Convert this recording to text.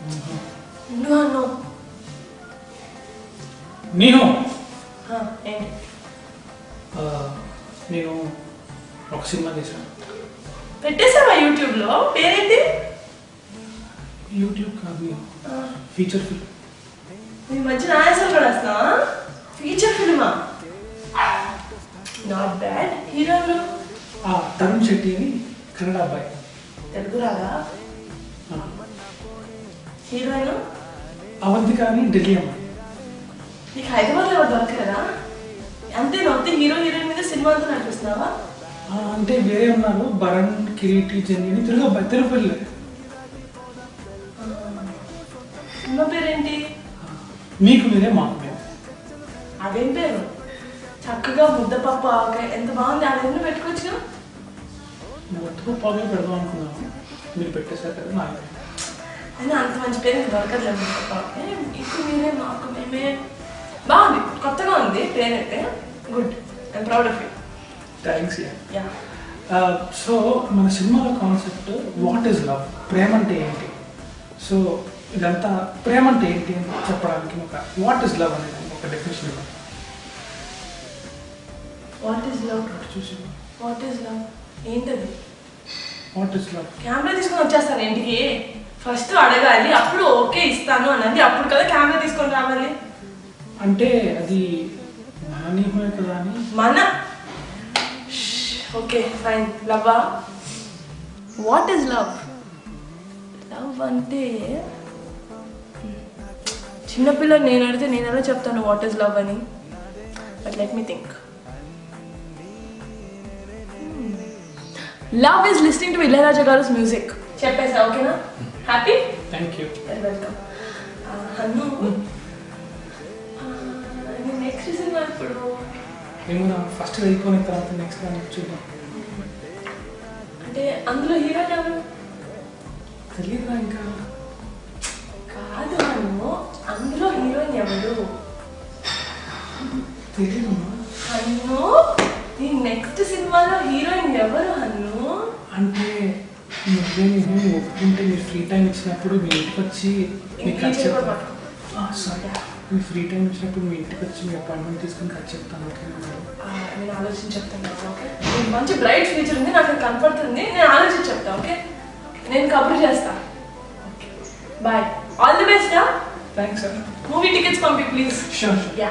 No. నేను ఏంటి నేను ఒక సినిమా చేశాను. పెట్టేసావా యూట్యూబ్లో? పేరేంటి? యూట్యూబ్ కాదు, ఫీచర్ ఫిల్మ్. మీ మధ్య నాయసాలు కూడా వస్తున్నావా? ఫీచర్ ఫిల్మా? Not bad. హీరోలు తరుణ్ శెట్టి అని కన్నడ అబ్బాయి. తెలుగు రాగా? హీరోయిన్ అవంతిక అని ఢిల్లీ అమ్మాయి. నీకు హైదరాబాద్లో ఎవరు దొరకలేదా? అంతే నొత్తి హీరో హీరోయిన్ మీద సినిమా అంతా నడిపిస్తున్నావా? అంటే వేరే ఉన్నారు, భరణ్, కిరీటి, జెన్నీ. తెలుగు అబ్బాయి, తిరుపతి. సినిమా పేరేంటి? మీకు మీరే మాకు మేము. అదేం పేరు? చక్కగా ముద్దపప్పు ఆవకాయ ఎంత బాగుంది. అదేమో పెట్టుకోవచ్చుగా. ముద్దపప్పు ఆవకాయ పెడదాం అనుకున్నాను, మీరు పెట్టేశారు కదా. నాకు అయినా అంత మంచి పేరు దొరకట్లేదు. ముద్దపప్పు ఆవకాయ ఇప్పుడు మీరే మాకు మేమే. బాగుంది, కొత్తగా ఉంది పేరైతే. Good, I'm proud of you. Thanks. Yeah. So మన సినిమాలో కాన్సెప్ట్ వాట్ ఈజ్ లవ్, ప్రేమ అంటే ఏంటి. సో ఇదంతా ప్రేమ అంటే ఏంటి అని చెప్పడానికి ఒక వాట్ ఈజ్ లవ్ అనేది ఒక డెఫినేషన్ ఇవ్వండి. What is love? చూసి వాట్ ఈజ్ లవ్ ఏంటది? What is love. కెమెరా తీసుకొని వచ్చేస్తాను ఇంటికి. ఫస్ట్ అడగాలి, అప్పుడు ఓకే ఇస్తాను అన్నది. అప్పుడు కదా కెమెరా తీసుకొని రావాలి. అంటే అది మన నియమే కదా అని. మన ఓకే ఫైన్. లవ్వా? What is love? లవ్ అంటే చిన్నపిల్లలు నేను అడిగితే నేను ఎలా చెప్తాను వాట్ ఈజ్ లవ్ అని. But let me think. Love is listening to Ilaiyaraaja garu music. చెప్పేసా? ఓకేనా? హ్యాపీ? Thank you. వెల్కమ్. అన్ను నెక్స్ట్ సినిమా ఇప్పుడు ఏమన్నా ఫస్ట్ అయిపోయిన తర్వాత నెక్స్ట్ చూద్దాం. అంటే అందులో హీరో ఎవరు? తెలియదురా ఇంకా. కాదు అన్ను, అందులో హీరోయిన్ ఎవరు? తెలియదమ్మా. అన్ను, నీ నెక్స్ట్ సినిమాలో హీరోయిన్ ఎవరు అన్ను? అంటే నువ్వు ఒప్పుకుంటే మీరు ఫ్రీ టైం ఇచ్చినప్పుడు మీ ఇంటికి వచ్చి మీకు ఖర్చు చెప్తాను. సారీ, మీ ఫ్రీ టైం ఇచ్చినప్పుడు మీ ఇంటికి వచ్చి మీ అపాయింట్మెంట్ తీసుకుని ఖర్చు చెప్తాను. నేను ఆలోచించి చెప్తాను. ఓకే, మంచి బ్రైట్ ఫ్యూచర్ ఉంది, నాకు కనపడుతుంది. నేను ఆలోచించి చెప్తాను. ఓకే, నేను కబుర్ చేస్తా. Bye, all the best. Thanks sir. Movie tickets పంపి ప్లీజ్. షూర్. యా.